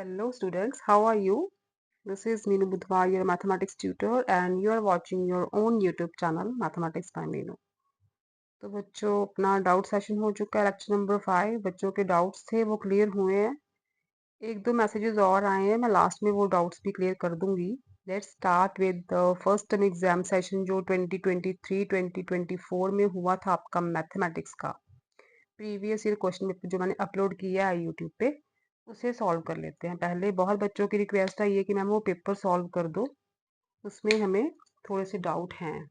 Hello students, how are you? This is Meenu Budhwar, your mathematics tutor, and you are watching your own YouTube channel Mathematics by Meenu. तो बच्चों अपना doubt session हो चुका है, lecture number 5। बच्चों के doubts थे वो क्लियर हुए हैं। एक दो मैसेजेस और आए हैं, मैं लास्ट में वो डाउट्स भी क्लियर कर दूंगी। Let's start with the first term exam session जो 2023-2024 में हुआ था आपका मैथमेटिक्स का। प्रीवियस ईयर क्वेश्चन पेपर जो मैंने अपलोड किया है यूट्यूब पे, उसे सॉल्व कर लेते हैं। पहले बहुत बच्चों की रिक्वेस्ट आई है कि मैम वो पेपर सॉल्व कर दो, उसमें हमें थोड़े से डाउट हैं,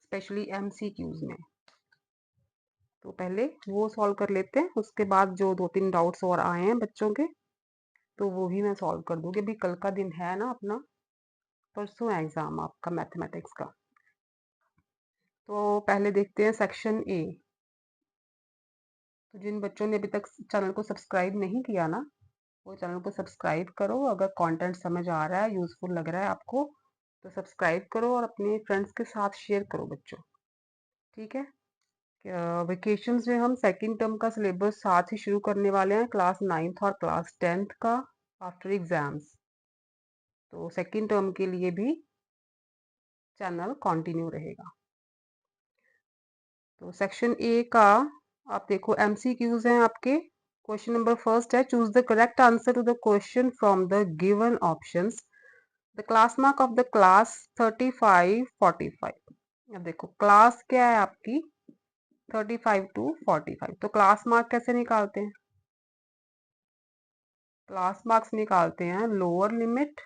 स्पेशली एमसीक्यूज में। तो पहले वो सॉल्व कर लेते हैं, उसके बाद जो दो तीन डाउट्स और आए हैं बच्चों के तो वो भी मैं सॉल्व कर दूंगी। अभी कल का दिन है ना अपना, परसों है एग्जाम आपका मैथमेटिक्स का। तो पहले देखते हैं सेक्शन ए। तो जिन बच्चों ने अभी तक चैनल को सब्सक्राइब नहीं किया ना, वो चैनल को सब्सक्राइब करो। अगर कंटेंट समझ आ रहा है, यूजफुल लग रहा है आपको, तो सब्सक्राइब करो और अपने फ्रेंड्स के साथ शेयर करो बच्चों। ठीक है। वेकेशंस में हम सेकंड टर्म का सिलेबस साथ ही शुरू करने वाले हैं, क्लास 9th और क्लास 10th का आफ्टर एग्जाम्स। तो सेकंड टर्म के लिए भी चैनल कंटिन्यू रहेगा। तो सेक्शन ए का आप देखो, एमसीक्यूज हैं आपके। क्वेश्चन नंबर फर्स्ट है, choose the correct answer to the question from the given options. The class mark of the class 35, 45। अब देखो क्लास क्या है आपकी 35 to 45। तो क्लास मार्क कैसे निकालते हैं? क्लास मार्क्स निकालते हैं lower limit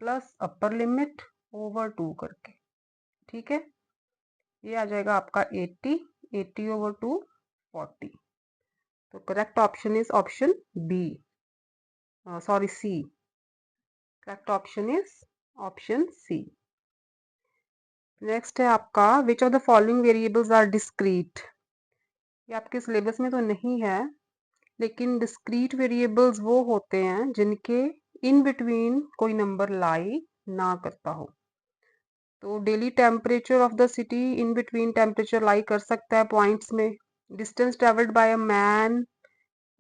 plus upper limit over 2 करके। ठीक है, ये आ जाएगा आपका 80, 80 over 2, 40। तो correct option is option B, sorry C. Correct option is option C. Next है आपका, which of the following variables are discrete. ये आपके सिलेबस में तो नहीं है, लेकिन डिस्क्रीट वेरिएबल्स वो होते हैं जिनके इन बिटवीन कोई नंबर लाई ना करता हो। तो daily temperature of the city in between temperature lie कर सकता है पॉइंट्स में। Distance travelled by a man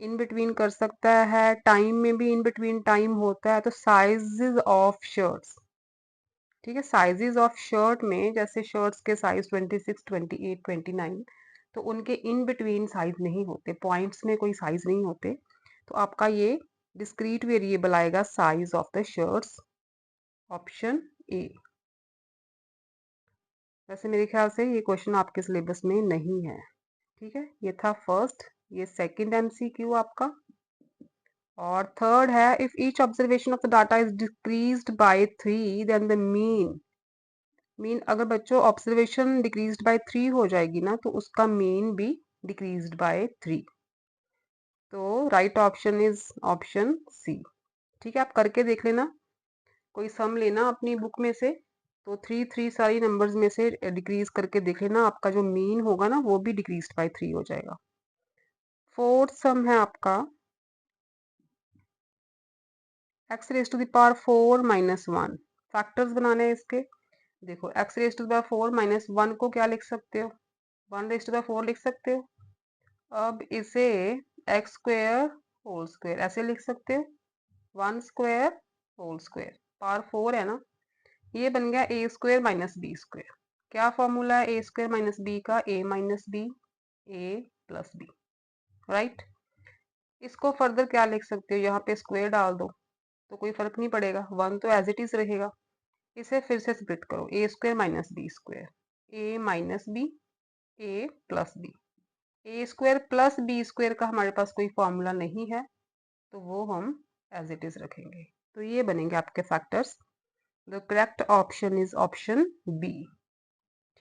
in between कर सकता है, टाइम में भी इन बिटवीन टाइम होता है। तो साइजेस ऑफ शर्ट्स, ठीक है, साइजेस ऑफ शर्ट में जैसे शर्ट्स के साइज 26, 28, 29, तो उनके इन बिटवीन साइज नहीं होते, पॉइंट्स में कोई साइज नहीं होते। तो आपका ये डिस्क्रीट वेरिएबल आएगा size of the shirts, option A. वैसे मेरे ख्याल से ये क्वेश्चन आपके सिलेबस में नहीं है। ठीक है, ये था फर्स्ट। ये सेकंड एमसीक्यू आपका। और थर्ड है, if each observation of the data is decreased by 3 then the mean अगर बच्चों ऑब्जर्वेशन डिक्रीज्ड बाय 3 हो जाएगी ना, तो उसका मीन भी डिक्रीज्ड बाय 3। तो right option is option C. ठीक है, आप करके देख लेना, कोई सम लेना अपनी बुक में से, तो 3 3 सारी नंबर्स में से डिक्रीज करके देख लेना, आपका जो मीन होगा ना वो भी डिक्रीज्ड बाय 3 हो जाएगा। फोर्थ सम है आपका, x raise to the power 4 minus 1। Factors बनाने हैं इसके। देखो x raise to the power 4 minus 1 को क्या लिख सकते हो? 1 रेज टू द 4 लिख सकते हो। अब इसे एक्स स्क्वेयर होल स्क्वेयर ऐसे लिख सकते हो, 1 स्क्वेयर होल स्क्वेयर, पावर 4 है ना। ये बन गया ए स्क्वेयर माइनस बी स्क्वेयर। क्या फॉर्मूला है ए स्क्वेयर माइनस बी का? ए माइनस बी, ए प्लस बी, राइट। इसको फर्दर क्या लिख सकते हो? यहाँ पे स्क्वेयर डाल दो तो कोई फर्क नहीं पड़ेगा, 1 तो एज इट इज रहेगा। इसे फिर से स्प्लिट करो, ए स्क्वेयर माइनस बी स्क्वेयर, ए माइनस बी, ए प्लस बी। ए स्क्वेयर प्लस बी स्क्वेयर का हमारे पास कोई फॉर्मूला नहीं है, तो वो हम एज इट इज रखेंगे। तो ये बनेंगे आपके factors. The correct option is option B.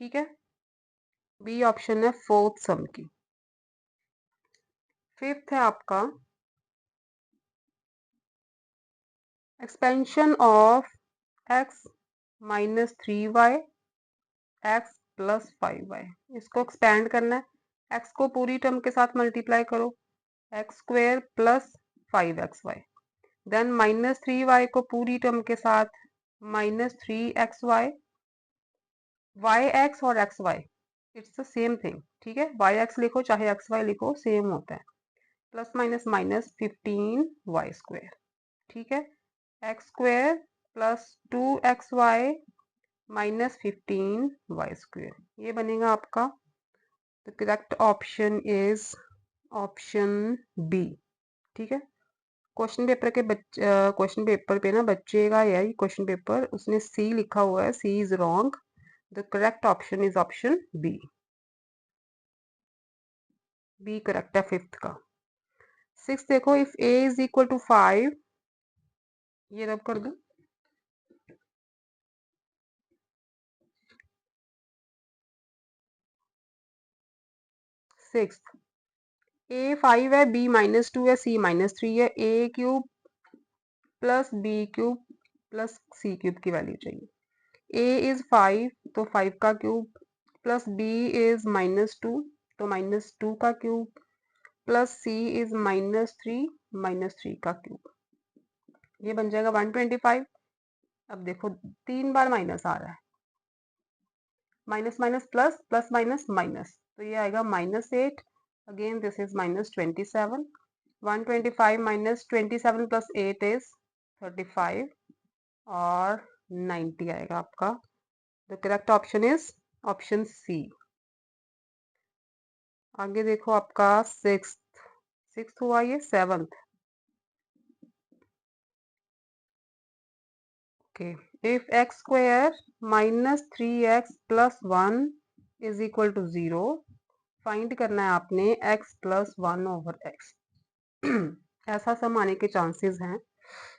ठीक है, बी ऑप्शन है फोर्थ सम की। फिफ्थ है आपका, expansion of x minus 3y x plus 5y। इसको एक्सपेंड करना है, एक्स को पूरी टर्म के साथ मल्टीप्लाई करो, x square plus 5xy, then minus 3y को पूरी टर्म के साथ माइनस 3xy, y x और xy it's the same thing. ठीक है, y x लिखो चाहे xy लिखो, सेम होता है। Plus minus minus 15y square. ठीक है, x square plus 2xy minus 15y², ये बनेगा आपका। The correct option is option B. ठीक है, क्वेश्चन पेपर पे ना बच्चे का यही क्वेश्चन पेपर, उसने सी लिखा हुआ है, C is wrong. The correct option is option B. B correct है फिफ्थ का। सिक्स देखो, if A is equal to 5, ये रब कर दो। सिक्स, ए 5 है, बी -2 है, सी -3 है, A cube plus B cube plus C cube की वैल्यू चाहिए। ए इज 5 तो 5 का क्यूब, प्लस बी इज -2 तो -2 का क्यूब, प्लस सी इज -3 का क्यूब, ये बन जाएगा 125। अब देखो 3 बार माइनस आ रहा है, minus minus plus, plus minus minus, तो ये आएगा -8। Again this is -27। 125 minus 27 plus 8 is 35 और 90 आएगा आपका। The correct option is option C. आगे देखो आपका सिक्स्थ हुआ, ये seventh. Okay, if x square minus 3x plus 1 is equal to 0, find करना है आपने x प्लस 1 ओवर x। ऐसा सम आने के चांसेस हैं,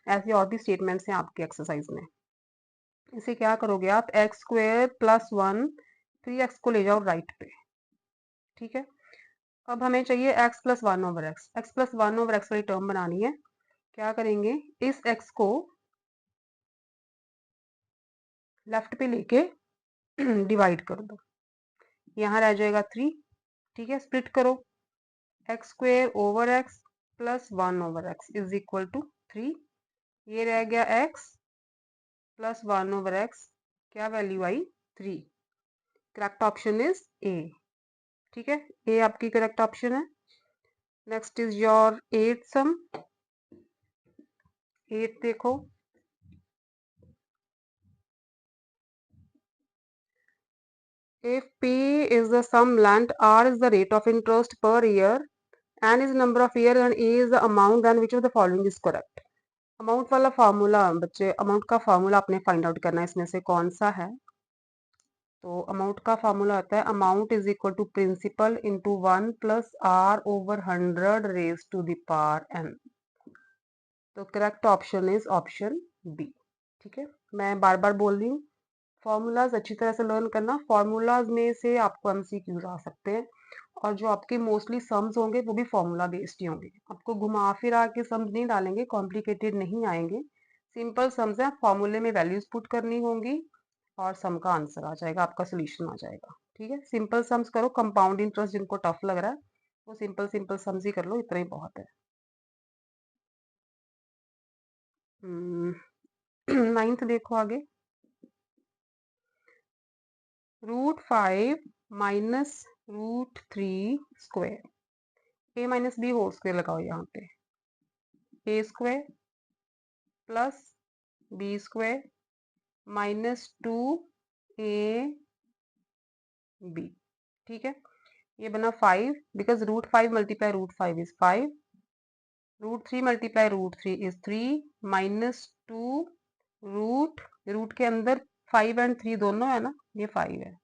ऐसी और भी स्टेटमेंट्स हैं आपके एक्सरसाइज में। इसे क्या करोगे आप, एक्स स्क्वायर प्लस 1, 3x को ले जाओ राइट पे। ठीक है, अब हमें चाहिए x plus 1 over x, x plus 1 over x वाली टर्म बनानी है। क्या करेंगे, इस x को लेफ्ट पे लेके डिवाइड कर दो, यहाँ रह जाएगा 3। ठीक है, स्प्लिट करो, x square over x plus 1 over x is equal to 3। ये रह गया x प्लस 1 ओवर एक्स, क्या वैल्यू आई, 3। Correct option is A. ठीक है, ए आपकी करेक्ट ऑप्शन है। Next is your eight sum. Eight देखो, if p is the sum lent, r is the rate of interest per year, n is number of year and a is the amount, then which of the following is correct? Amount वाला formula बच्चे, amount का formula आपने find out करना है, इसमें से कौन सा है। तो अमाउंट का फार्मूला होता है amount is equal to principal into 1 plus r over 100 raise to the power n। तो correct option is option B. ठीक है, मैं बार बार बोल रही हूँ, फॉर्मूलाज अच्छी तरह से लर्न करना। फॉर्मूलाज में से आपको एमसीक्यूज आ सकते हैं, और जो आपके मोस्टली सम्स होंगे वो भी फॉर्मूला बेस्ड ही होंगे। आपको घुमा फिरा के सम्स नहीं डालेंगे, कॉम्प्लिकेटेड नहीं आएंगे, सिंपल सम्स हैं। फॉर्मूले में वैल्यूज पुट करनी होंगी और सम का आंसर आ जाएगा, आपका सोल्यूशन आ जाएगा। ठीक है, सिंपल सम्स करो, कंपाउंड इंटरेस्ट जिनको टफ लग रहा है वो सिंपल सिंपल सम्स ही कर लो, इतना ही बहुत है। नाइन्थ देखो आगे, √5 minus √3² a minus B whole square लगाओ यहाँ पे, a स्क्वायर प्लस बी स्क्वायर -2ab। ठीक है, ये बना 5, because √5 multiply √5 is 5, √3 multiply √3 is 3, -2 root के अंदर 5 एंड 3 दोनों है ना, ये 5 है,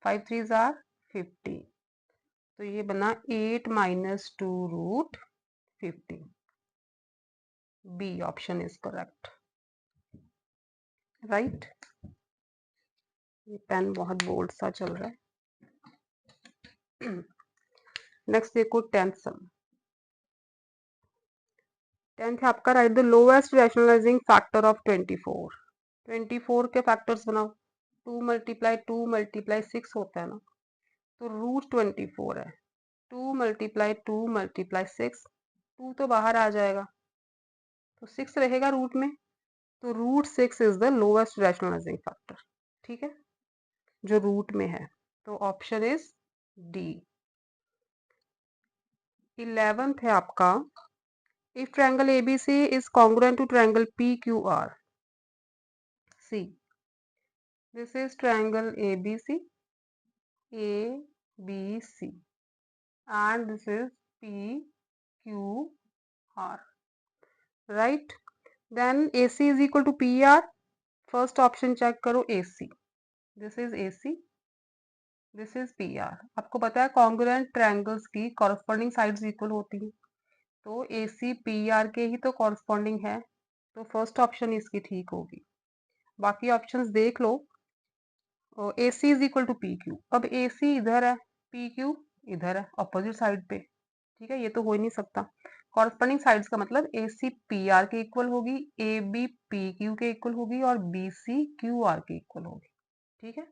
5 3s आर 50, तो ये बना 8 - 2 √50। B option is correct, right. ये पेन बहुत बोल्ड सा चल रहा है। नेक्स्ट देखो 10th सम। 10th है आपका, right the lowest rationalising factor of 24। 24 के फैक्टर्स बनाओ, 2 × 2 × 6 होता है ना, तो √24 है, 2 × 2 × 6, 2 तो बाहर आ जाएगा तो 6 रहेगा रूट में, तो √6 is the lowest rationalising factor. ठीक है, जो रूट में है, तो ऑप्शन इज डी। 11th है आपका, If triangle ABC is congruent to triangle PQR, see, this is triangle ABC, ABC, and this is PQR, right? Then AC is equal to PR. First option check करो AC. This is AC. This is PR. आपको पता है congruent triangles की corresponding sides equal होती हैं, तो AC PR के ही तो corresponding है, तो फर्स्ट ऑप्शन इसकी ठीक होगी। बाकी ऑप्शंस देख लो। AC is equal to PQ। अब AC इधर है, PQ इधर है, ऑपोजिट साइड पे। ठीक है, ये तो हो ही नहीं सकता। कॉरस्पॉन्डिंग साइड्स का मतलब AC PR के इक्वल होगी, AB PQ के इक्वल होगी और BC QR के इक्वल होगी। ठीक है,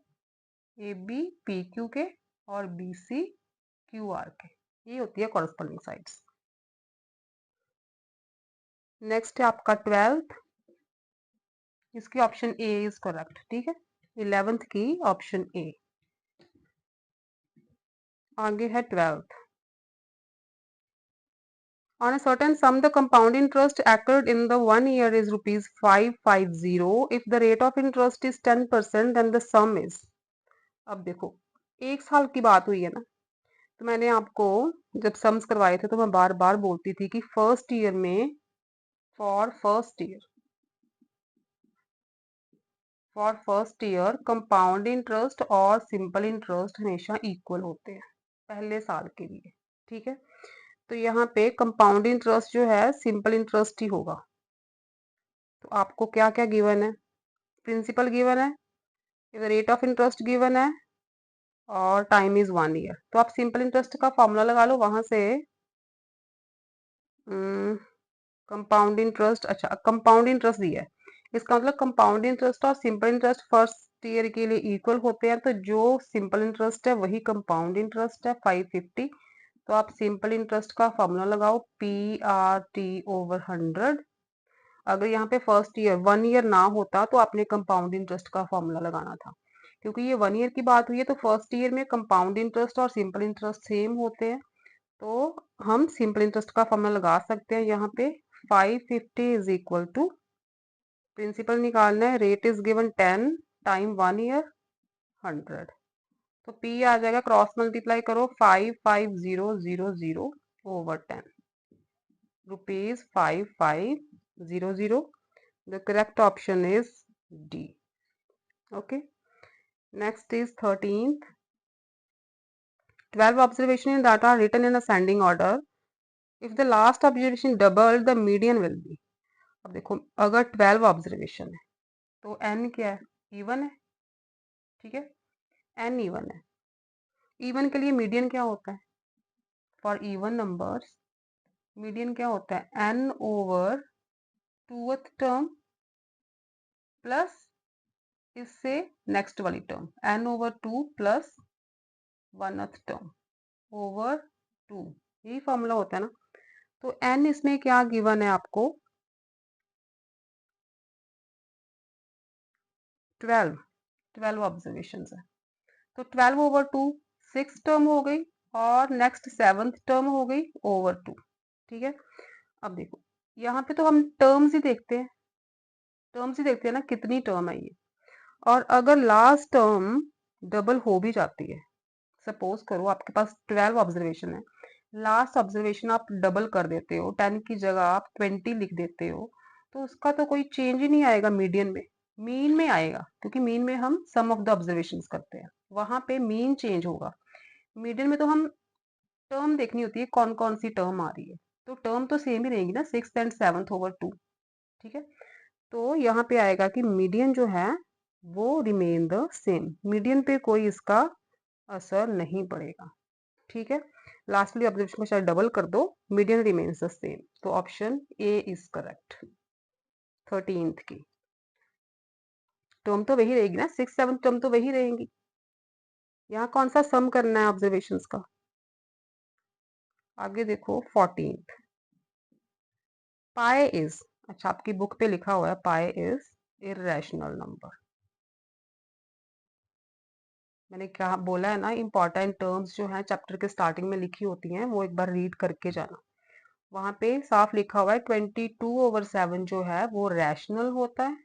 AB PQ के और BC QR के, ये होती है कॉरस्पॉन्डिंग साइड्स। नेक्स्ट है आपका 12th, इसकी ऑप्शन ए इज करेक्ट। ठीक है, 11th की ऑप्शन ए। आगे है 12th। On a certain sum, the compound interest accrued in the 1 year is rupees 550. If the rate of interest is 10%, then the sum is। अब देखो, एक साल की बात हुई है ना, तो मैंने आपको जब सम्स करवाए थे तो मैं बार बार बोलती थी कि फर्स्ट ईयर में for first year compound interest और सिंपल इंटरेस्ट हमेशा इक्वल होते हैं पहले साल के लिए। ठीक है, तो यहाँ पे कंपाउंड इंटरेस्ट जो है सिंपल इंटरेस्ट ही होगा। तो आपको क्या क्या गिवन है? प्रिंसिपल गिवन है, रेट ऑफ इंटरेस्ट गिवन है और टाइम इज 1 ईयर। तो आप सिंपल इंटरेस्ट का फॉर्मूला लगा लो वहां से। कंपाउंड इंटरेस्ट, अच्छा कंपाउंड इंटरेस्ट दिया है, इसका मतलब कंपाउंड इंटरेस्ट और सिंपल इंटरेस्ट फर्स्ट ईयर के लिए इक्वल होते हैं, तो जो सिंपल इंटरेस्ट है वही कंपाउंड इंटरेस्ट है 550। तो आप सिंपल इंटरेस्ट का फॉर्मूला लगाओ PRT/100। अगर यहाँ पे फर्स्ट ईयर 1 ईयर ना होता तो आपने कंपाउंड इंटरेस्ट का फॉर्मूला लगाना था, क्योंकि ये 1 ईयर की बात हुई है तो फर्स्ट ईयर में कंपाउंड इंटरेस्ट और सिंपल इंटरेस्ट सेम होते हैं, तो हम सिंपल इंटरेस्ट का फॉर्मूला लगा सकते हैं यहाँ पे। 550 इज इक्वल टू, प्रिंसिपल निकालना है, rate is given 10 time 1 year 100, तो P आ जाएगा, क्रॉस मल्टीप्लाई करो 55000 over 10, rupees 5500। The correct option is D. Okay. Next is 13th. 12 observations that are written in ascending order. If the last observation doubled, the median will be। अब देखो, अगर 12 observation है तो n क्या है? Even है। ठीक है, n इवन है। इवन के लिए मीडियन क्या होता है? फॉर इवन नंबर्स मीडियन क्या होता है? n over 2th term plus इससे नेक्स्ट वाली term, n over 2 plus 1th term over 2, यही फॉर्मूला होता है ना। तो n इसमें क्या गिवन है आपको? 12 ऑब्जर्वेशन है, तो 12 ओवर 2 6 टर्म हो गई और नेक्स्ट 7th टर्म हो गई ओवर 2। ठीक है, अब देखो यहाँ पे तो हम टर्म्स ही देखते हैं ना, कितनी टर्म है ये। और अगर लास्ट टर्म डबल हो भी जाती है, सपोज करो आपके पास 12 ऑब्जर्वेशन है, लास्ट ऑब्जर्वेशन आप डबल कर देते हो, 10 की जगह आप 20 लिख देते हो, तो उसका तो कोई चेंज ही नहीं आएगा मीडियन में। मीन में आएगा, क्योंकि मीन में हम सम ऑफ द ऑब्जर्वेशन करते हैं, वहां पे मीन चेंज होगा। मीडियन में तो हम टर्म देखनी होती है कौन कौन सी टर्म आ रही है, तो टर्म तो सेम ही रहेगी ना, 6th एंड 7th ओवर 2। ठीक है, तो यहाँ पे आएगा कि मीडियन जो है वो रिमेन द सेम, मीडियन पे कोई इसका असर नहीं पड़ेगा। ठीक है, लास्टली ऑब्जर्वेशन को शायद डबल कर दो, मीडियन रिमेन्स द सेम, तो option A is correct. 13th की टर्म तो वही रहेगी ना, 6th 7th टर्म तो वही रहेंगी। यहाँ कौन सा सम करना है ऑब्जर्वेशंस का? आगे देखो 14th। पाई इज, अच्छा आपकी बुक पे लिखा हुआ है पाई इज इरेशनल नंबर। मैंने क्या बोला है ना, इंपॉर्टेंट टर्म्स जो हैं चैप्टर के स्टार्टिंग में लिखी होती हैं वो एक बार रीड करके जाना। वहां पे साफ लिखा हुआ है 22/7 जो है वो रैशनल होता है,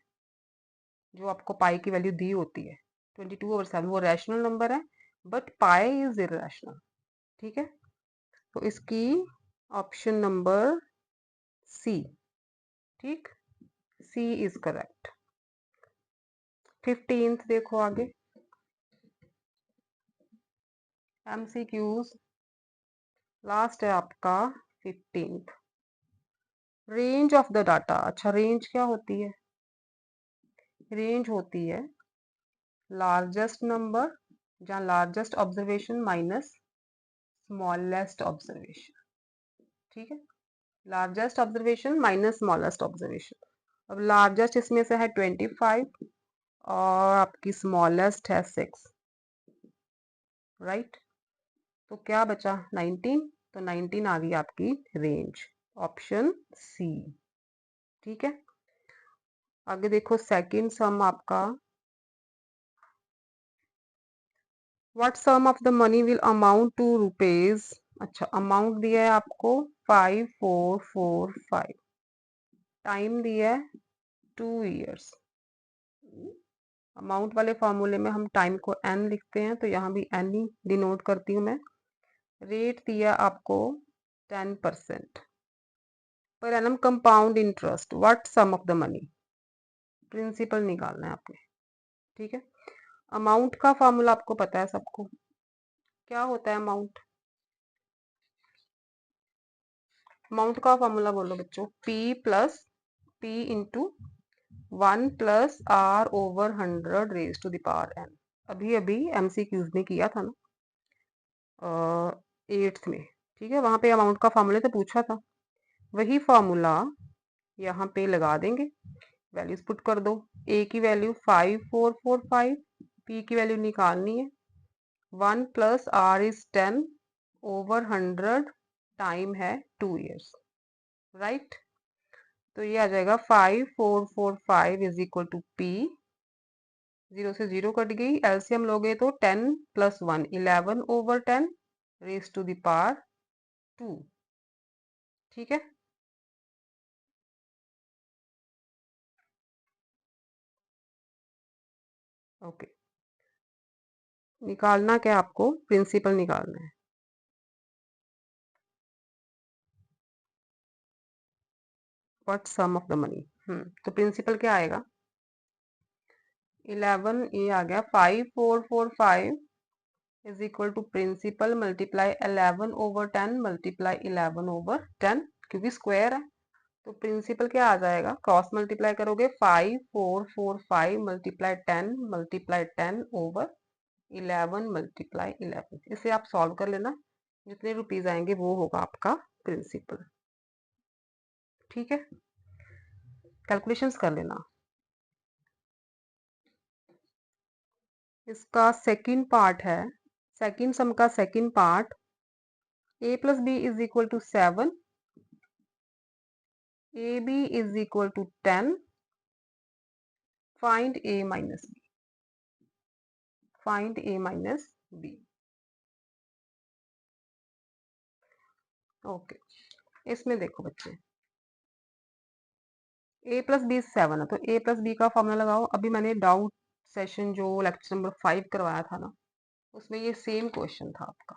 जो आपको पाई की वैल्यू दी होती है 22/7 वो रैशनल नंबर है, बट पाई इज इरेशनल। ठीक है, तो इसकी ऑप्शन नंबर सी, ठीक, सी इज करेक्ट। 15th देखो आगे, एमसीक्यूज लास्ट है आपका 15th। Range of the data, अच्छा रेंज क्या होती है? रेंज होती है लार्जेस्ट नंबर जहाँ largest observation minus smallest observation. ठीक है, largest observation minus smallest observation. अब लार्जेस्ट इसमें से है 25 और आपकी स्मॉलेस्ट है 6, राइट। तो क्या बचा 19, तो 19 आ गई आपकी रेंज, ऑप्शन सी। ठीक है, आगे देखो सेकंड सम आपका, what sum of the money will amount to rupees. अच्छा अमाउंट दिया है आपको 5445, टाइम दिया है 2 years। अमाउंट वाले फॉर्मूले में हम टाइम को एन लिखते हैं, तो यहाँ भी एन ही डिनोट करती हूँ मैं। रेट दिया आपको 10% per annum compound interest, what sum of the money, principal निकालना है आपने। ठीक है, अमाउंट का फॉर्मूला आपको पता है सबको, क्या होता है अमाउंट? अमाउंट का फॉर्मूला बोलो बच्चों, P into 1 + R/100 raise to the power n। अभी अभी एमसीक्यूज में किया था ना 8th में। ठीक है, वहां पे अमाउंट का फॉर्मूले से पूछा था, वही फॉर्मूला यहाँ पे लगा देंगे, वैल्यूज पुट कर दो। ए की वैल्यू 5445, पी की वैल्यू निकालनी है, 1 + R इज 10/100, टाइम है 2 years, राइट। तो ये आ जाएगा 5445 इज इक्वल टू पी, 0 से 0 कट गई, एलसीएम लोगे तो 10 + 1 11/10 रेज टू द पावर 2। ठीक है, ओके। निकालना क्या आपको, प्रिंसिपल निकालना है। What sum of the money, तो प्रिंसिपल क्या आएगा, 11, ये आ गया 5445 is equal to principal multiply 11/10 multiply 11/10, क्योंकि स्क्वायर है तो प्रिंसिपल क्या आ जाएगा, क्रॉस मल्टीप्लाई करोगे 5445 मल्टीप्लाई 10 मल्टीप्लाई 10/11 मल्टीप्लाई 11, इसे आप सॉल्व कर लेना, जितने रुपीज आएंगे वो होगा आपका प्रिंसिपल। ठीक है, कैलकुलेशंस कर लेना। इसका सेकंड पार्ट है, सेकंड सम का second part, a + b is equal to 7, ab is equal to 10, find a minus b, find a minus b। Okay, इसमें देखो बच्चे a + b 7 है, तो a + b का फॉर्मूला लगाओ। अभी मैंने डाउट सेशन जो लेक्चर नंबर 5 करवाया था ना, उसमें ये सेम क्वेश्चन था आपका।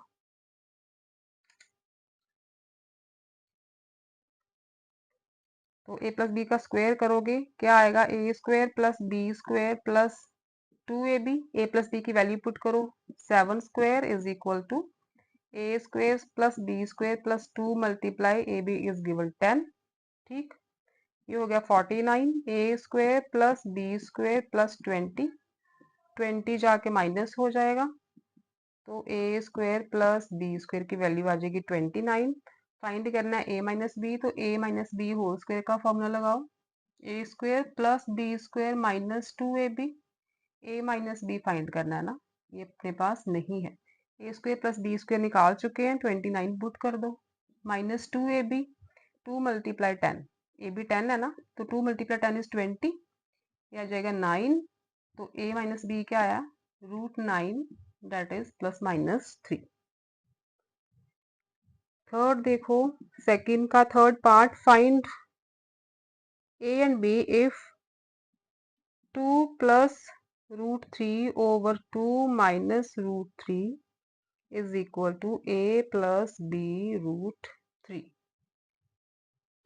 तो a + b का स्क्वायर करोगे क्या आएगा, a² + b² + 2ab। a + b की वैल्यू पुट करो, 7² is equal to a² + b² + 2 multiply ab is given 10। ठीक, ये हो गया 49, a² + b² + 20, 20 जाके माइनस हो जाएगा, तो a² + b² की वैल्यू आ जाएगी 29। फाइंड करना है a माइनस बी, तो a minus B whole square का फॉर्मूला लगाओ, a² + b² minus 2ab। a minus B find करना है ना, ये अपने पास नहीं है, a² + b² निकाल चुके हैं, 29 पुट कर दो, minus 2ab, 2 multiply 10, A B 10 है ना, तो 2 मल्टीप्लाई 10 इज 20, ये आ जाएगा 9, तो a माइनस बी क्या आया, √9, दैट इज +-3। थर्ड देखो, सेकंड का third part, find a and b if 2 plus root 3 over 2 minus root 3 is equal to a plus b root 3।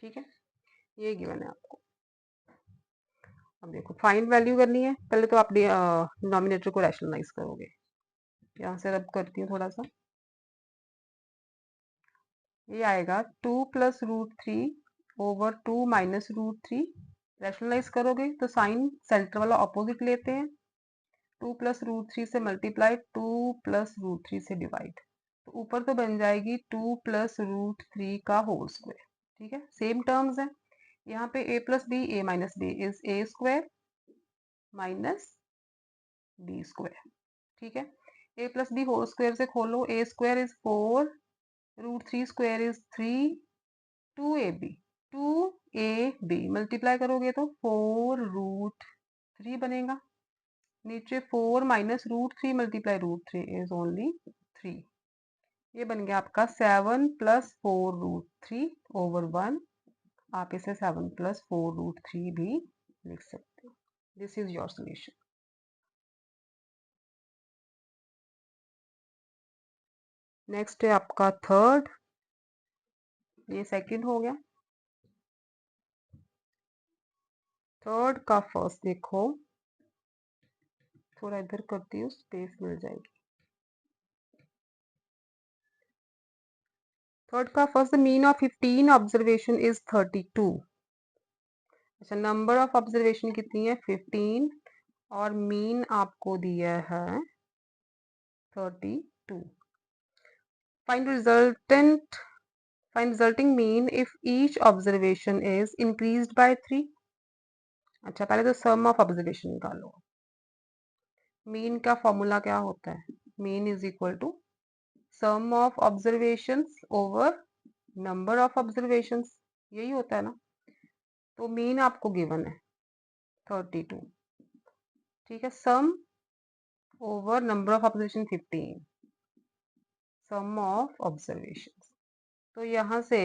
ठीक है, ये गिवन है आपको। अब देखो फाइंड वैल्यू करनी है, पहले तो आप डिनोमिनेटर को रैशनलाइज करोगे। यहाँ से रब करती हूँ थोड़ा सा, ये आएगा 2 plus root 3 over 2 minus root 3। Rationalise करोगे तो साइन सेंटर वाला ऑपोजिट लेते हैं, 2 प्लस रूट 3 से मल्टीप्लाई, 2 प्लस रूट 3 से डिवाइड, तो ऊपर तो बन जाएगी 2 प्लस रूट 3 का होल स्क्वायर। ठीक है, सेम टर्म्स है। यहाँ पे a plus B, a minus B is A square minus B square. ठीक है, a plus B whole square से खोलो, a square is 4, root 3 square is 3, 2ab, 2ab मल्टीप्लाई करोगे तो 4 रूट 3 बनेगा। नीचे 4 minus root 3 multiply root 3 is only 3। ये बन गया आपका 7 प्लस 4 रूट 3 ओवर 1। आप इसे 7 प्लस 4 रूट 3 भी लिख सकते हो। This is your solution. Next है आपका थर्ड, ये सेकंड हो गया। थर्ड का फर्स्ट देखो, थोड़ा इधर करती हूँ, स्पेस मिल जाएगी। थर्ड का first, the mean of 15 observation is 32। अच्छा, नंबर ऑफ ऑब्जर्वेशन कितनी है 15 और मीन आपको दिया है 32। Find resultant, find resulting mean if each observation is increased by 3। अच्छा, पहले तो सम ऑफ ऑब्जर्वेशन निकालो। मीन का फॉर्मूला क्या होता है, mean is equal to sum of observations over number of observations, यही होता है ना। तो मीन आपको गिवन है 32। ठीक है, sum over number of observation 15, sum of observations. तो यहाँ से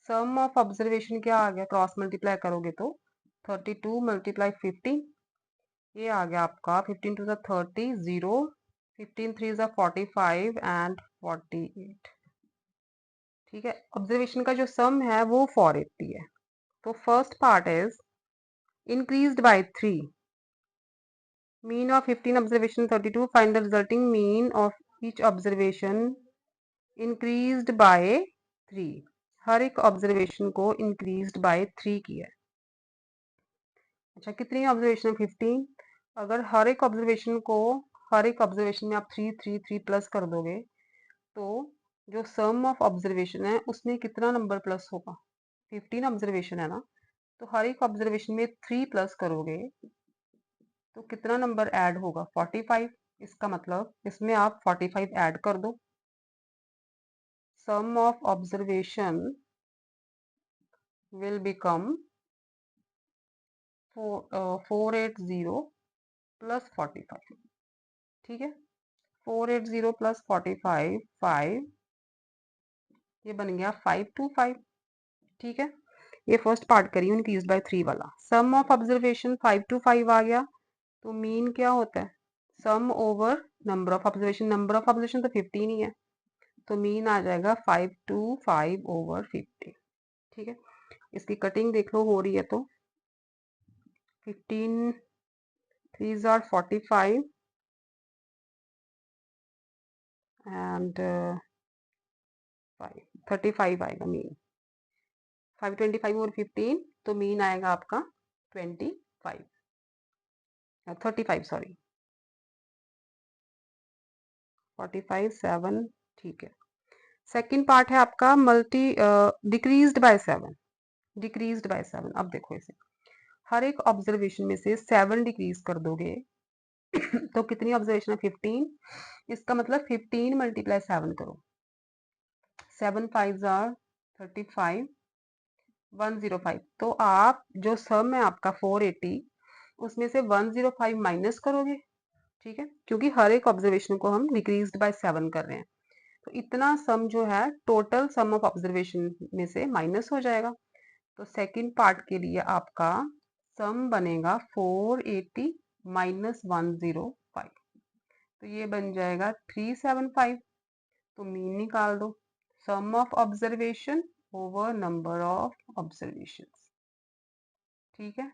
सम ऑफ ऑब्जर्वेशन क्या आ गया, क्रॉस मल्टीप्लाई करोगे तो 32 मल्टीप्लाई 15, ये आ गया आपका 15 टू द 30, 0, 15 3 ज़ा 45 एंड 48। ठीक है, ऑब्जर्वेशन का जो सम है वो 480 है। तो first part is increased by 3, mean of 15 observation 32, find the resulting mean of each observation increased by 3। हर एक ऑब्जर्वेशन को इंक्रीज्ड बाय 3 किया है। अच्छा, कितनी ऑब्जर्वेशन है 15। अगर हर एक ऑब्जर्वेशन को, हर एक ऑब्जर्वेशन में आप 3 3 3 प्लस कर दोगे तो जो सम ऑफ ऑब्जर्वेशन है उसमें कितना नंबर प्लस होगा, 15 ऑब्जर्वेशन है ना, तो हर एक ऑब्जर्वेशन में 3 प्लस करोगे तो कितना नंबर ऐड होगा 45। इसका मतलब इसमें आप 45 ऐड कर दो। Sum of observation will become 480 plus 45। ठीक है, 480 प्लस 45 5, ये बन गया 525। ठीक है, ये फर्स्ट पार्ट करी इंक्रीज बाय 3 वाला। सम ऑफ ऑब्जर्वेशन 525 आ गया, तो मीन क्या होता है sum over number of observation, number of observation तो 15 ही है, तो मीन आ जाएगा 525 ओवर 50। ठीक है, इसकी कटिंग देख लो हो रही है तो 15 3s are 45 एंड 35 आएगा मीन, 525 और 15, तो मीन आएगा आपका 25 35, सॉरी 45 7। ठीक है, सेकंड पार्ट है आपका multi decreased bye 7, decreased bye 7। अब देखो इसे, हर एक ऑब्जर्वेशन में से 7 डिक्रीज कर दोगे तो कितनी ऑब्जर्वेशन है 15। इसका मतलब 15 मल्टीप्लाई 7 करो, 7 5 आर 35, 105। तो आप जो सम है आपका 480, उसमें से 105 माइनस करोगे। ठीक है, क्योंकि हर एक ऑब्जर्वेशन को हम डिक्रीज्ड बाय 7 कर रहे हैं, तो इतना सम जो है टोटल सम ऑफ ऑब्जर्वेशन में से माइनस हो जाएगा। तो सेकंड पार्ट के लिए आपका सम बनेगा 480 माइनस 105, तो ये बन जाएगा 375। तो मीन निकाल दो, sum of observation over number of observation. ठीक है,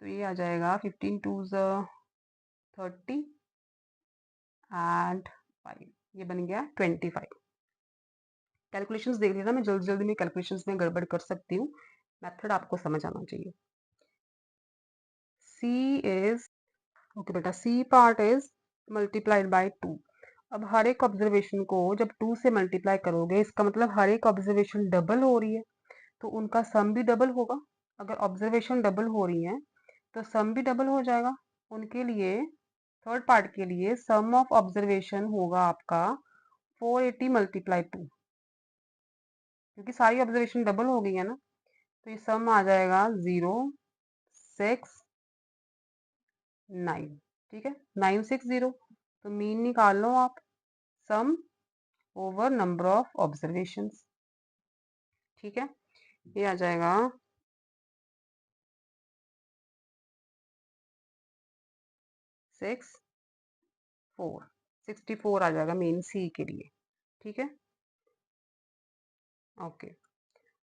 तो ये आ जाएगा 15 टू 30 एंड 5, ये बन गया 25। कैलकुलेशंस देख लेना, मैं जल्दी जल्दी में कैलकुलेशंस में गड़बड़ कर सकती हूँ, मेथड आपको समझ आना चाहिए। C इज ओके बेटा, C part is multiplied by 2। अब हर एक ऑब्जर्वेशन को जब 2 से मल्टीप्लाई करोगे, इसका मतलब हर एक ऑब्जर्वेशन डबल हो रही है, तो उनका सम भी डबल होगा। अगर ऑब्जर्वेशन डबल हो रही है तो सम भी डबल हो जाएगा। उनके लिए थर्ड पार्ट के लिए सम ऑफ ऑब्जर्वेशन होगा आपका 480 मल्टीप्लाई 2, क्योंकि सारी ऑब्जर्वेशन डबल हो गई है ना, तो ये सम आ जाएगा 0 6 9। ठीक है, 960। तो मीन निकाल लो आप, सम ओवर नंबर ऑफ ऑब्जर्वेशंस। ठीक है, ये आ जाएगा 64 आ जाएगा मेन सी के लिए। ठीक है, ओके।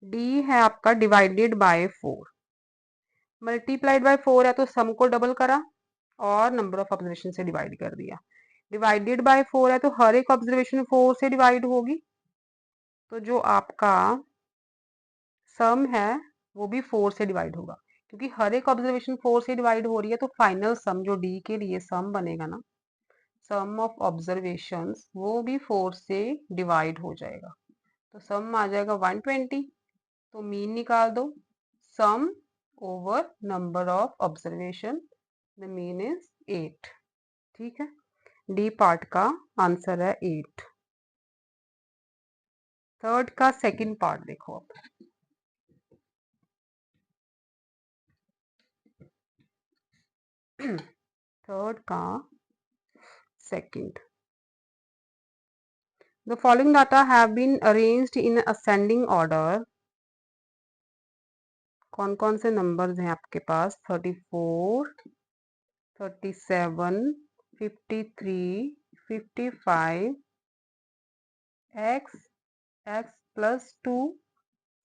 डी है आपका डिवाइडेड बाय 4, मल्टीप्लाइड बाय 4 है तो सम को डबल करा और नंबर ऑफ ऑब्जर्वेशन से डिवाइड कर दिया। डिवाइडेड बाय 4 है तो हर एक ऑब्जर्वेशन 4 से डिवाइड होगी, तो जो आपका सम है वो भी 4 से डिवाइड होगा, क्योंकि हर एक ऑब्जर्वेशन 4 से डिवाइड हो रही है, तो फाइनल सम जो डी के लिए सम बनेगा ना, सम ऑफ ऑब्जर्वेशंस, वो भी 4 से डिवाइड हो जाएगा। तो सम आ जाएगा 120। तो मीन निकाल दो, sum over number of observation, the mean is 8। ठीक है, डी पार्ट का आंसर है 8। थर्ड का सेकंड पार्ट देखो अब। थर्ड का second, the following data have been arranged in ascending order। कौन कौन से नंबर्स हैं आपके पास? 34 37 53 55 x x plus 2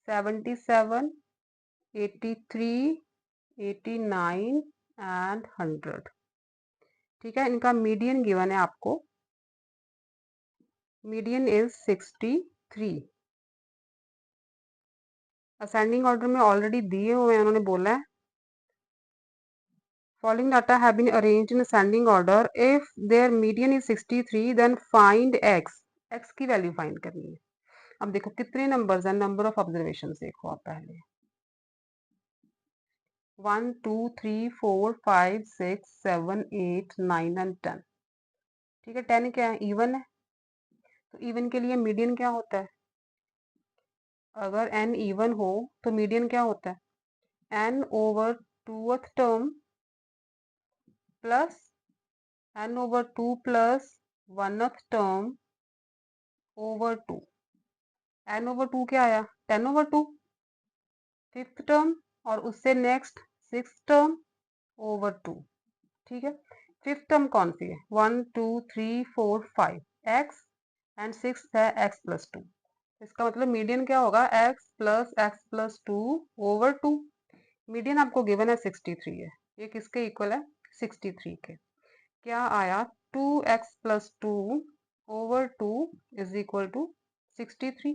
77 83 89 एंड 100। ठीक है, इनका मीडियन गिवन है आपको, मीडियन इज 63। असेंडिंग ऑर्डर में ऑलरेडी दिए हुए हैं, उन्होंने बोला है following data have been arranged in ascending order, if their median is 63 then find x, x की वैल्यू फाइंड करनी है। अब देखो कितने नंबर्स हैं, नंबर ऑफ ऑब्जर्वेशन देखो आप पहले, 1 2 3 4 5 6 7 8 9 एंड 10। ठीक है, 10 क्या है? इवन है, तो इवन के लिए मीडियन क्या होता है? अगर n इवन हो तो मीडियन क्या होता है? n over 2th term plus n over 2 plus 1th term over 2। n over 2 क्या आया? 10 ओवर 2 5th टर्म, और उससे नेक्स्ट 6th टर्म ओवर 2। ठीक है, 5th टर्म कौन सी है? 1 2 3 4 5 x एंड 6th है x प्लस 2। इसका मतलब मीडियन क्या होगा? x plus 2 over 2। मीडियन आपको गिवन है 63 है, ये किसके इक्वल है? 63 के। क्या आया? 2x plus 2 over 2 is equal to 63।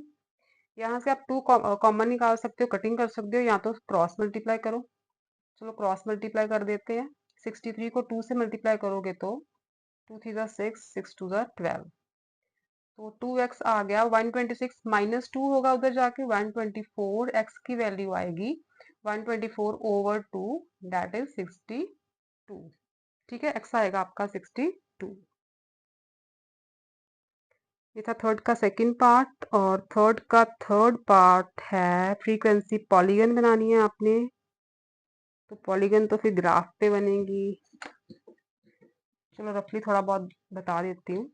यहाँ से आप 2 कॉमन निकाल सकते हो, कटिंग कर सकते हो, या तो क्रॉस मल्टीप्लाई करो। चलो क्रॉस मल्टीप्लाई कर देते हैं। 63 को 2 से मल्टीप्लाई करोगे तो 2 3 6 6 2 12, तो 2x आ गया 126, माइनस 2 होगा उधर जाके 124, x की वैल्यू आएगी 124 ओवर 2, दैट इज 62। ठीक है, x आएगा आपका 62। ये था थर्ड का सेकंड पार्ट, और थर्ड का थर्ड पार्ट है फ्रीक्वेंसी पॉलीगन बनानी है आपने। तो पॉलीगन तो फिर ग्राफ पे बनेगी। चलो रफली थोड़ा बहुत बता देती हूँ।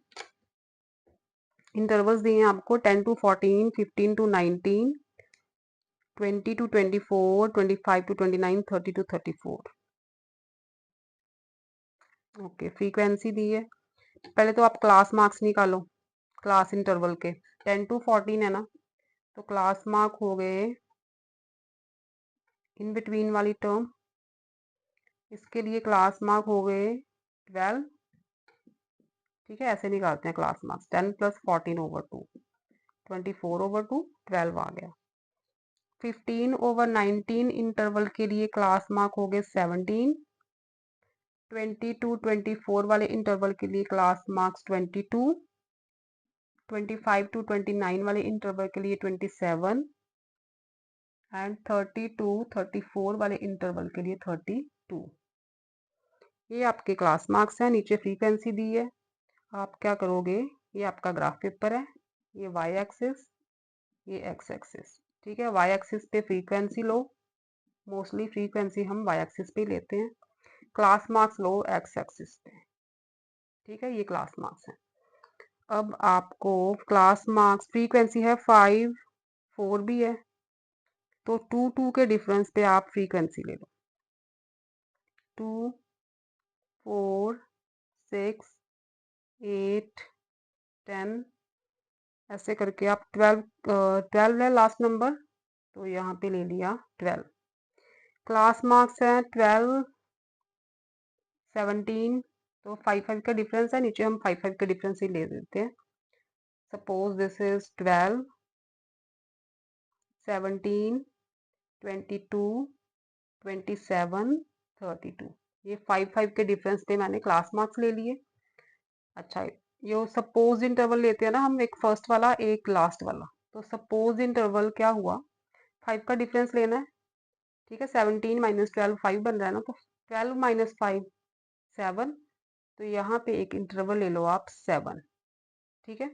इंटरवल्स दिए हैं आपको 10 to 14, 15 to 19, 20 to 24, 25 to 29, 30 to 34। Okay, frequency दी है। पहले तो आप क्लास मार्क्स निकालो क्लास इंटरवल के। 10 to 14 है ना, तो क्लास मार्क हो गए इन बिटवीन वाली टर्म, इसके लिए क्लास मार्क हो गए 12। ठीक है, ऐसे निकालते हैं क्लास मार्क्स। 10 + 14/2, 24/2, 12 आ गया। 15/19 इंटरवल के लिए क्लास मार्क हो गए 17। 20 to 24 वाले इंटरवल के लिए क्लास मार्क्स 22। 25 to 29 वाले इंटरवल के लिए 27 एंड 30 to 34 वाले इंटरवल के लिए 32। ये आपके क्लास मार्क्स हैं। नीचे फ्रीक्वेंसी दी है। आप क्या करोगे, ये आपका ग्राफ पेपर है, ये वाई एक्सिस, ये एक्स एक्सिस। ठीक है, वाई एक्सिस पे फ्रीक्वेंसी लो, मोस्टली फ्रीक्वेंसी हम वाई एक्सिस पे लेते हैं। क्लास मार्क्स लो एक्स एक्सिस पे। ठीक है, ये क्लास मार्क्स है। अब आपको क्लास मार्क्स, फ्रीक्वेंसी है 5, 4 भी है, तो 2 के डिफरेंस पे आप फ्रीक्वेंसी ले लो। 2, 4, 6, 8, 10, ऐसे करके आप 12 है लास्ट नंबर, तो यहाँ पे ले लिया 12। क्लास मार्क्स है 12, 17, तो 5 का डिफरेंस है, नीचे हम 5 का डिफरेंस ही ले देते हैं। Suppose this is 12, 17, 22, 27, 32। ये 5 के डिफरेंस पे मैंने क्लास मार्क्स ले लिए। अच्छा, ये सपोज इंटरवल लेते हैं ना हम, एक फर्स्ट वाला एक लास्ट वाला। तो सपोज इंटरवल क्या हुआ, 5 का डिफरेंस लेना है। ठीक है, 17 - 12 5 बन रहा है ना, तो 12 - 5 7। तो यहाँ पे एक इंटरवल ले लो आप 7। ठीक है,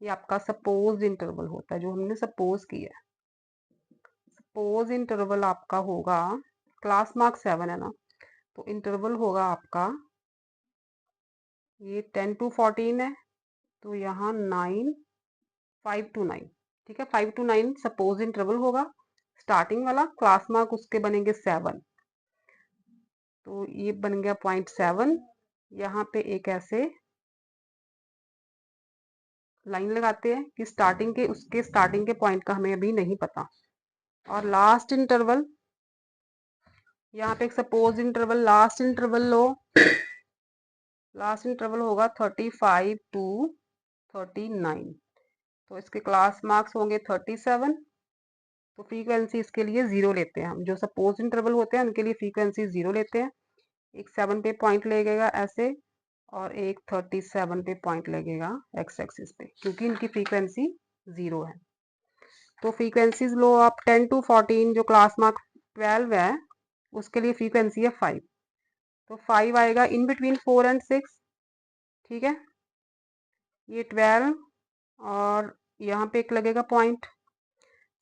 ये आपका सपोज इंटरवल होता है, जो हमने सपोज किया है। सपोज इंटरवल आपका होगा, क्लास मार्क 7 है ना, तो इंटरवल होगा आपका, ये 10 to 14 है, तो यहाँ 9, 5 to 9। ठीक है, 5 to 9 सपोज इंटरवल होगा स्टार्टिंग वाला। क्लास मार्क उसके बनेंगे 7, तो ये बन गया 0.7। यहाँ पे एक ऐसे लाइन लगाते हैं कि स्टार्टिंग के, उसके स्टार्टिंग के पॉइंट का हमें अभी नहीं पता। और लास्ट इंटरवल, यहाँ पे एक सपोज इंटरवल, लास्ट इंटरवल लो। लास्ट इंटरवल होगा 35 to 39, तो इसके क्लास मार्क्स होंगे 37। तो फ्रीक्वेंसी इसके लिए 0 लेते हैं हम। जो सपोज इंटरवल होते हैं उनके लिए फ्रीक्वेंसी 0 लेते हैं। एक 7 पे पॉइंट लगेगा ऐसे, और एक 37 पे पॉइंट लगेगा एक्स एक्सिस पे, क्योंकि इनकी फ्रीक्वेंसी 0 है। तो फ्रीक्वेंसीज लो आप 10 to 14, जो क्लास मार्क 12 है उसके लिए फ्रीक्वेंसी है 5, तो 5 आएगा इन बिटवीन 4 and 6। ठीक है, ये 12 और यहाँ पे एक लगेगा पॉइंट।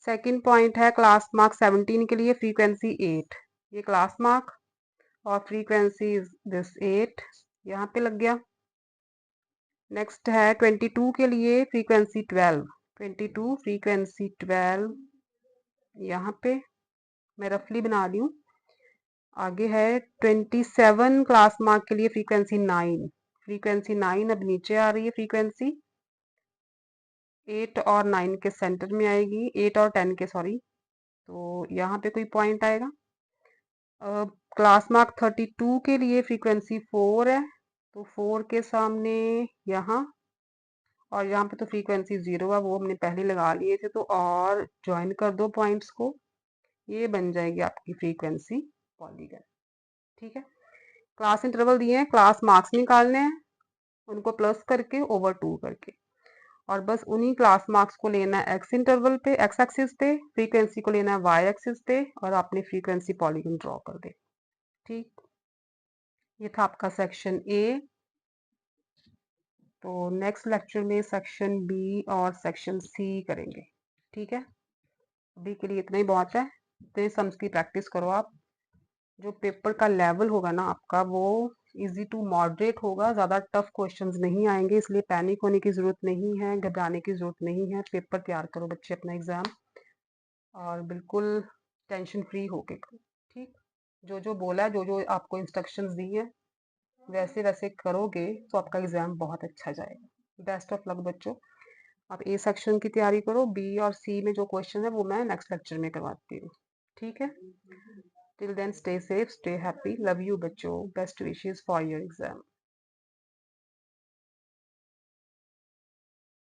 सेकंड पॉइंट है क्लास मार्क 17 के लिए फ्रीक्वेंसी 8, ये क्लास मार्क और फ्रीक्वेंसी दिस 8 यहाँ पे लग गया। नेक्स्ट है 22 के लिए फ्रीक्वेंसी 12, 22 फ्रीक्वेंसी 12 यहाँ पे मैं रफली बना रही हूँ। आगे है 27 क्लास मार्क के लिए फ्रीक्वेंसी 9, फ्रीक्वेंसी 9 अब नीचे आ रही है। फ्रीक्वेंसी 8 और 9 के सेंटर में आएगी, 8 और 10 के, सॉरी, तो यहाँ पे कोई पॉइंट आएगा। क्लास मार्क 32 के लिए फ्रीक्वेंसी 4 है, तो 4 के सामने यहाँ, और यहाँ पे तो फ्रीक्वेंसी 0 है, वो हमने पहले लगा लिए थे, तो और ज्वाइन कर दो पॉइंट्स को, ये बन जाएगी आपकी फ्रीक्वेंसी पॉलीगन। ठीक है, क्लास इंटरवल दिए हैं, क्लास मार्क्स निकालने हैं, उनको प्लस करके ओवर 2 करके, और बस उन्हीं क्लास मार्क्स को लेना है एक्स इंटरवल पे, एक्स एक्सिस पे, फ्रीक्वेंसी को लेना है वाई एक्सिस पे, और आपने फ्रीक्वेंसी पॉलीगन ड्रॉ कर दे। ठीक, ये था आपका सेक्शन ए। तो नेक्स्ट लेक्चर में सेक्शन बी और सेक्शन सी करेंगे। ठीक है, अभी के लिए इतना ही बहुत है। इतने सम्स की प्रैक्टिस करो आप। जो पेपर का लेवल होगा ना आपका, वो इजी टू मॉडरेट होगा, ज़्यादा टफ क्वेश्चंस नहीं आएंगे, इसलिए पैनिक होने की ज़रूरत नहीं है, घबराने की ज़रूरत नहीं है। पेपर तैयार करो बच्चे अपना एग्ज़ाम, और बिल्कुल टेंशन फ्री होके करो। ठीक, जो जो बोला है, जो जो आपको इंस्ट्रक्शंस दी है, वैसे वैसे करोगे तो आपका एग्ज़ाम बहुत अच्छा जाएगा। बेस्ट ऑफ लक बच्चों। आप ए सेक्शन की तैयारी करो, बी और सी में जो क्वेश्चन है वो मैं नेक्स्ट लेक्चर में करवाती हूँ। ठीक है, till then stay safe, stay happy, love you बच्चों, best wishes for your exam.